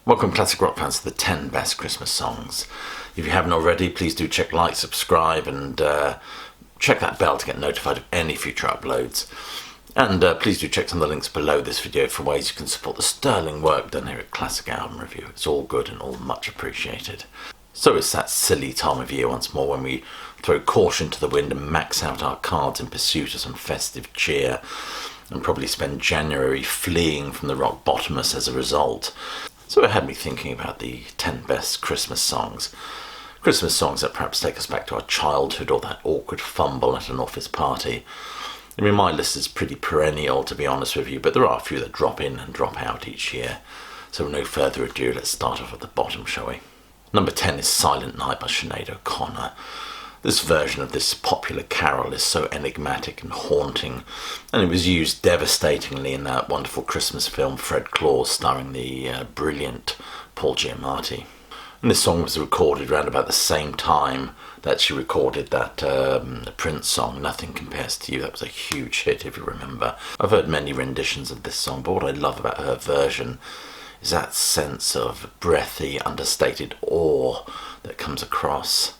Welcome classic rock fans to the 10 best Christmas songs. If you haven't already, please do check like, subscribe and check that bell to get notified of any future uploads. And please do check some of the links below this video for ways you can support the sterling work done here at Classic Album Review. It's all good and all much appreciated. So it's that silly time of year once more when we throw caution to the wind and max out our cards in pursuit of some festive cheer, and probably spend January fleeing from the rock bottomless as a result. So it had me thinking about the 10 best Christmas songs. Christmas songs that perhaps take us back to our childhood or that awkward fumble at an office party. I mean, my list is pretty perennial, to be honest with you, but there are a few that drop in and drop out each year. So with no further ado, let's start off at the bottom, shall we? Number 10 is Silent Night by Sinead O'Connor. This version of this popular carol is so enigmatic and haunting, and it was used devastatingly in that wonderful Christmas film Fred Claus, starring the brilliant Paul Giamatti. And this song was recorded around about the same time that she recorded that Prince song, Nothing Compares to You. That was a huge hit, if you remember. I've heard many renditions of this song, but what I love about her version is that sense of breathy, understated awe that comes across,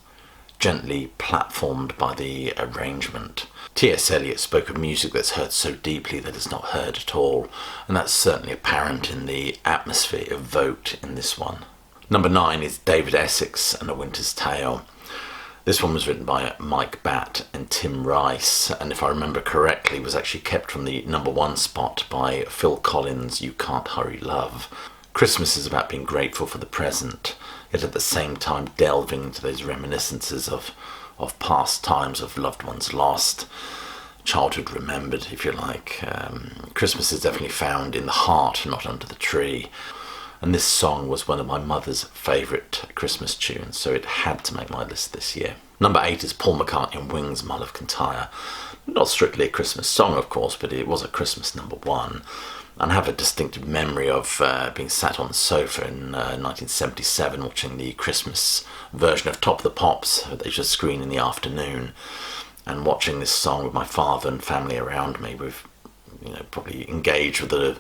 gently platformed by the arrangement. T.S. Eliot spoke of music that's heard so deeply that it's not heard at all, and that's certainly apparent in the atmosphere evoked in this one. Number 9 is David Essex and A Winter's Tale. This one was written by Mike Batt and Tim Rice, and if I remember correctly, was actually kept from the number 1 spot by Phil Collins' You Can't Hurry Love. Christmas is about being grateful for the present, yet at the same time delving into those reminiscences of past times, of loved ones lost, childhood remembered, if you like. Christmas is definitely found in the heart, not under the tree. And this song was one of my mother's favourite Christmas tunes, so it had to make my list this year. Number 8 is Paul McCartney and Wings' Mull of Kintyre. Not strictly a Christmas song, of course, but it was a Christmas number 1. And I have a distinctive memory of being sat on the sofa in 1977 watching the Christmas version of Top of the Pops that they just screen in the afternoon, and watching this song with my father and family around me. We've probably engaged with the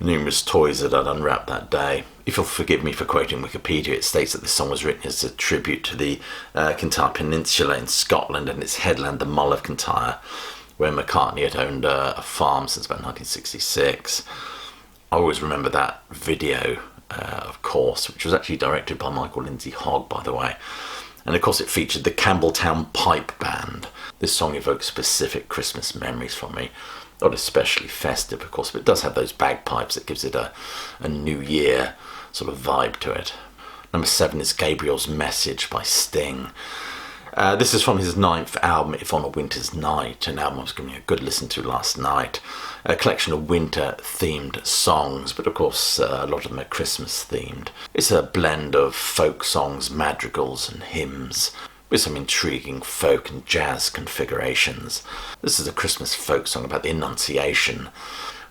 numerous toys that I'd unwrapped that day. If you'll forgive me for quoting Wikipedia, it states that this song was written as a tribute to the Kintyre Peninsula in Scotland and its headland, the Mull of Kintyre, where McCartney had owned a farm since about 1966. I always remember that video, of course, which was actually directed by Michael Lindsay Hogg, by the way. And of course it featured the Campbelltown Pipe Band. This song evokes specific Christmas memories from me. Not especially festive, of course, but it does have those bagpipes that gives it a New Year sort of vibe to it. Number 7 is Gabriel's Message by Sting. This is from his 9th album, If on a Winter's Night, an album I was giving a good listen to last night. A collection of winter-themed songs, but of course a lot of them are Christmas-themed. It's a blend of folk songs, madrigals and hymns, with some intriguing folk and jazz configurations. This is a Christmas folk song about the Annunciation,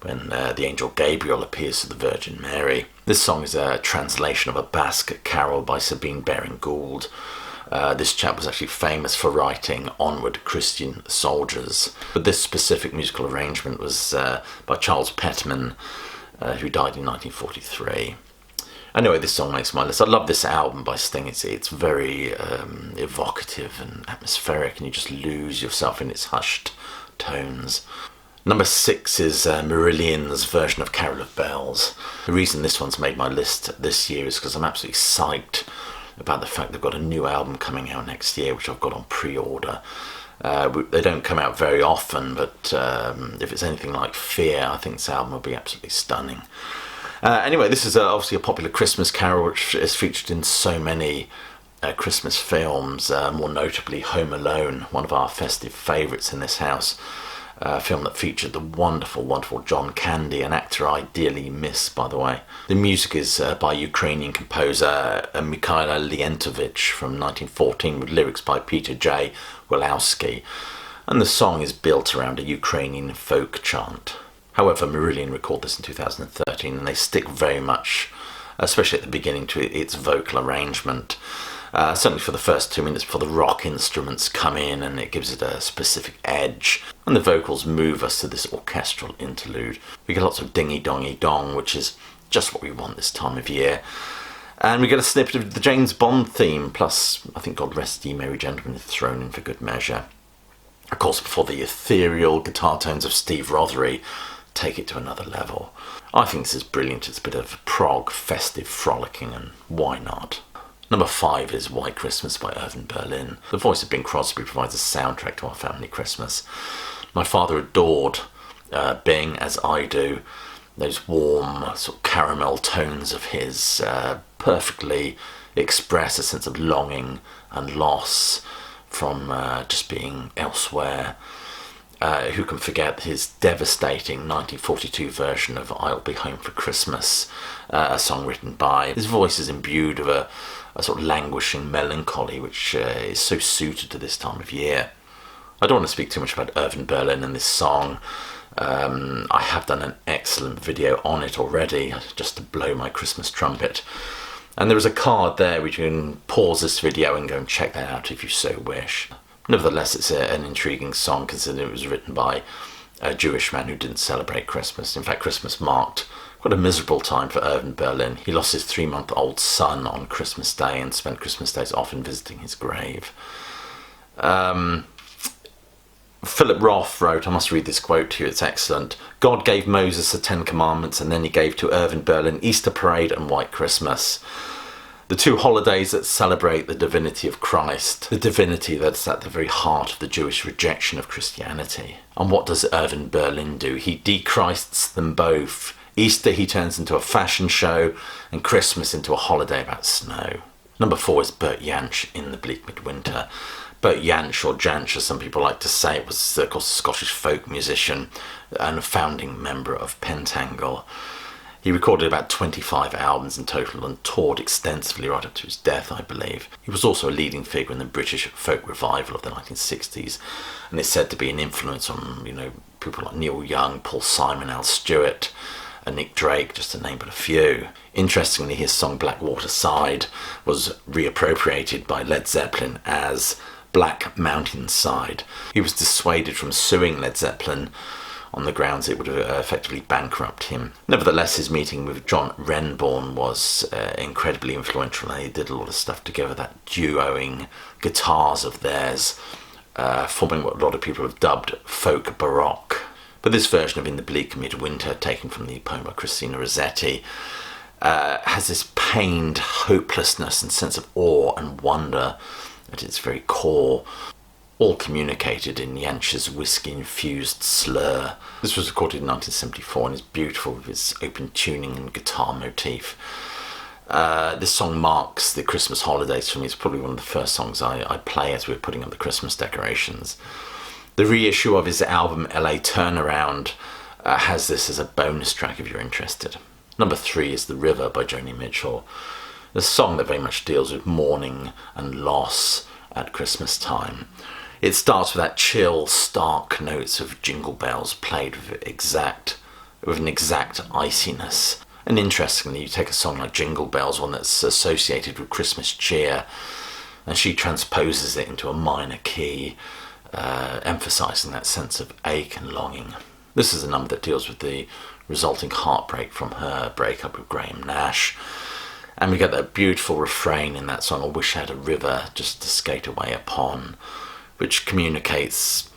when the angel Gabriel appears to the Virgin Mary. This song is a translation of a Basque carol by Sabine Baring-Gould. This chap was actually famous for writing Onward Christian Soldiers, but this specific musical arrangement was by Charles Petman, who died in 1943. Anyway, this song makes my list. I love this album by Sting. It's very evocative and atmospheric, and you just lose yourself in its hushed tones. Number 6 is Marillion's version of Carol of Bells. The reason this one's made my list this year is because I'm absolutely psyched about the fact they've got a new album coming out next year, which I've got on pre-order. They don't come out very often, but if it's anything like Fear, I think this album will be absolutely stunning. Anyway, this is obviously a popular Christmas carol which is featured in so many Christmas films, more notably Home Alone, one of our festive favourites in this house. A film that featured the wonderful, wonderful John Candy, an actor I dearly miss, by the way. The music is by Ukrainian composer Mikhailo Leontovich from 1914, with lyrics by Peter J. Wolowski, and the song is built around a Ukrainian folk chant. However, Marillion recorded this in 2013, and they stick very much, especially at the beginning, to its vocal arrangement. Certainly for the first 2 minutes before the rock instruments come in, and it gives it a specific edge, and the vocals move us to this orchestral interlude. We get lots of dingy dongy dong, which is just what we want this time of year. And we get a snippet of the James Bond theme, plus I think God Rest Ye Merry Gentlemen is thrown in for good measure. Of course, before the ethereal guitar tones of Steve Rothery take it to another level. I think this is brilliant. It's a bit of prog, festive, frolicking, and why not? Number 5 is White Christmas by Irving Berlin. The voice of Bing Crosby provides a soundtrack to our family Christmas. My father adored Bing, as I do. Those warm, sort of caramel tones of his perfectly express a sense of longing and loss from just being elsewhere. Who can forget his devastating 1942 version of I'll Be Home for Christmas, a song written by. His voice is imbued of a sort of languishing melancholy which is so suited to this time of year. I don't want to speak too much about Irving Berlin and this song. I have done an excellent video on it already, just to blow my Christmas trumpet. And there is a card there which you can pause this video and go and check that out if you so wish. Nevertheless, it's an intriguing song considering it was written by a Jewish man who didn't celebrate Christmas. In fact, Christmas marked quite a miserable time for Irving Berlin. He lost his 3-month-old son on Christmas Day and spent Christmas days often visiting his grave. Philip Roth wrote, I must read this quote to you, it's excellent. God gave Moses the 10 Commandments and then he gave to Irving Berlin Easter Parade and White Christmas. The two holidays that celebrate the divinity of Christ, the divinity that's at the very heart of the Jewish rejection of Christianity. And what does Irving Berlin do? He dechrists them both. Easter he turns into a fashion show and Christmas into a holiday about snow. Number 4 is Bert Jansch in the Bleak Midwinter. Bert Jansch, or Jansch as some people like to say, it was of course a Scottish folk musician and a founding member of Pentangle. He recorded about 25 albums in total and toured extensively right up to his death, I believe. He was also a leading figure in the British folk revival of the 1960s and is said to be an influence on, people like Neil Young, Paul Simon, Al Stewart, and Nick Drake, just to name but a few. Interestingly, his song Blackwater Side was reappropriated by Led Zeppelin as Black Mountain Side. He was dissuaded from suing Led Zeppelin on the grounds it would effectively bankrupt him. Nevertheless, his meeting with John Renbourn was incredibly influential, and they did a lot of stuff together, that duoing guitars of theirs, forming what a lot of people have dubbed folk baroque. But this version of In the Bleak Midwinter, taken from the poem by Christina Rossetti, has this pained hopelessness and sense of awe and wonder at its very core, all communicated in Jansch's whiskey-infused slur. This was recorded in 1974 and is beautiful with its open tuning and guitar motif. This song marks the Christmas holidays for me. It's probably one of the first songs I play as we're putting up the Christmas decorations. The reissue of his album LA Turnaround has this as a bonus track if you're interested. Number 3 is The River by Joni Mitchell. The song that very much deals with mourning and loss at Christmas time. It starts with that chill, stark notes of jingle bells played with an exact iciness. And interestingly, you take a song like Jingle Bells, one that's associated with Christmas cheer, and she transposes it into a minor key, emphasising that sense of ache and longing. This is a number that deals with the resulting heartbreak from her breakup with Graham Nash. And we get that beautiful refrain in that song, I wish I had a river just to skate away upon, which communicates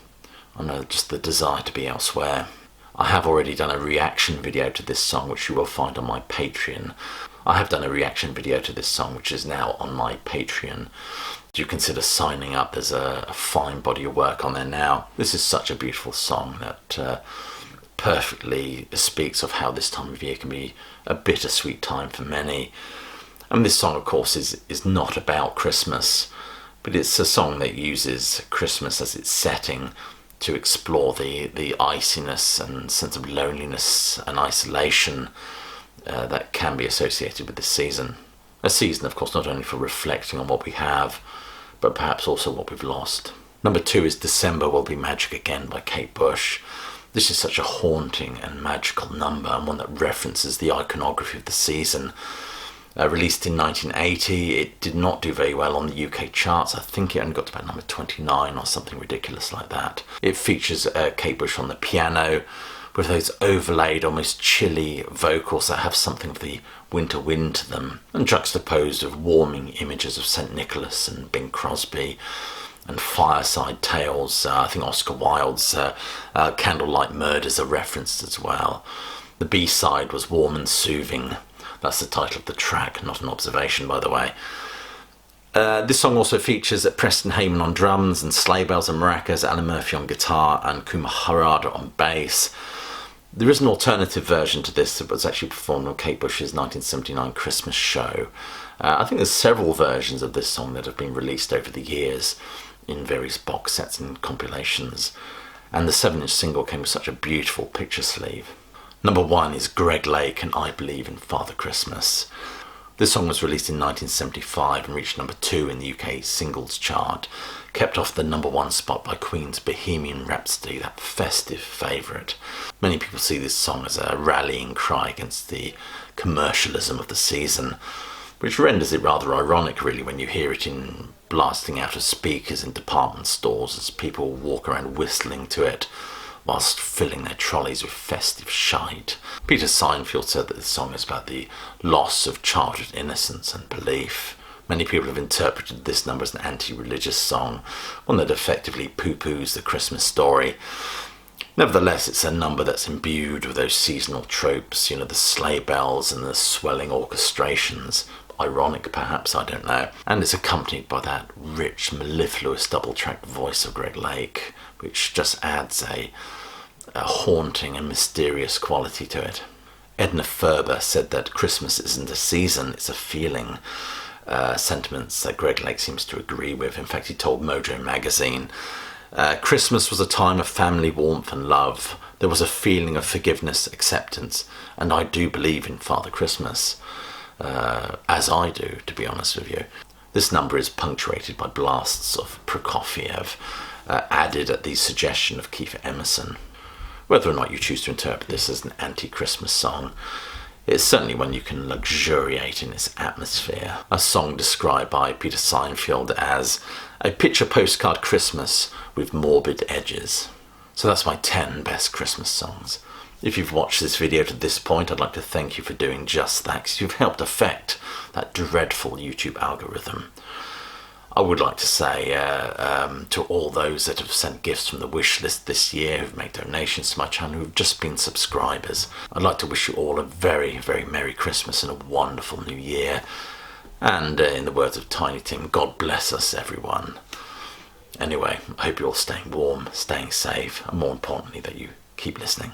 just the desire to be elsewhere. I have already done a reaction video to this song, which you will find on my Patreon. I have done a reaction video to this song, which is now on my Patreon. Do you consider signing up? There's a fine body of work on there now. This is such a beautiful song that perfectly speaks of how this time of year can be a bittersweet time for many. And this song, of course, is not about Christmas, but it's a song that uses Christmas as its setting to explore the iciness and sense of loneliness and isolation that can be associated with this season. A season, of course, not only for reflecting on what we have, but perhaps also what we've lost. Number 2 is December Will Be Magic Again by Kate Bush. This is such a haunting and magical number, and one that references the iconography of the season. Released in 1980, it did not do very well on the UK charts. I think it only got to about number 29 or something ridiculous like that. It features Kate Bush on the piano, with those overlaid, almost chilly vocals that have something of the winter wind to them, and juxtaposed with warming images of St. Nicholas and Bing Crosby and fireside tales. I think Oscar Wilde's Candlelight Murders are referenced as well. The B-side was Warm and Soothing. That's the title of the track, not an observation, by the way. This song also features Preston Heyman on drums and sleigh bells and maracas, Alan Murphy on guitar and Kumar Harada on bass. There is an alternative version to this that was actually performed on Kate Bush's 1979 Christmas show. I think there's several versions of this song that have been released over the years in various box sets and compilations, and the 7-inch single came with such a beautiful picture sleeve. Number 1 is Greg Lake and I Believe in Father Christmas. This song was released in 1975 and reached number 2 in the UK singles chart, kept off the number 1 spot by Queen's Bohemian Rhapsody, that festive favourite. Many people see this song as a rallying cry against the commercialism of the season, which renders it rather ironic really when you hear it in blasting out of speakers in department stores as people walk around whistling to it whilst filling their trolleys with festive shite. Peter Seinfeld said that this song is about the loss of childhood innocence and belief. Many people have interpreted this number as an anti-religious song, one that effectively poo-poos the Christmas story. Nevertheless, it's a number that's imbued with those seasonal tropes, the sleigh bells and the swelling orchestrations. Ironic, perhaps, I don't know. And it's accompanied by that rich, mellifluous double-tracked voice of Greg Lake, which just adds a haunting and mysterious quality to it. Edna Ferber said that Christmas isn't a season, it's a feeling. Sentiments that Greg Lake seems to agree with. In fact, he told Mojo magazine, Christmas was a time of family warmth and love. There was a feeling of forgiveness, acceptance, and I do believe in Father Christmas. As I do, to be honest with you. This number is punctuated by blasts of Prokofiev, added at the suggestion of Keith Emerson. Whether or not you choose to interpret this as an anti-Christmas song, it's certainly one you can luxuriate in its atmosphere. A song described by Peter Seinfeld as a picture postcard Christmas with morbid edges. So that's my 10 best Christmas songs. If you've watched this video to this point, I'd like to thank you for doing just that, because you've helped affect that dreadful YouTube algorithm. I would like to say to all those that have sent gifts from the wish list this year, who've made donations to my channel, who've just been subscribers, I'd like to wish you all a very, very Merry Christmas and a wonderful New Year. And in the words of Tiny Tim, God bless us, everyone. Anyway, I hope you're all staying warm, staying safe, and more importantly, that you keep listening.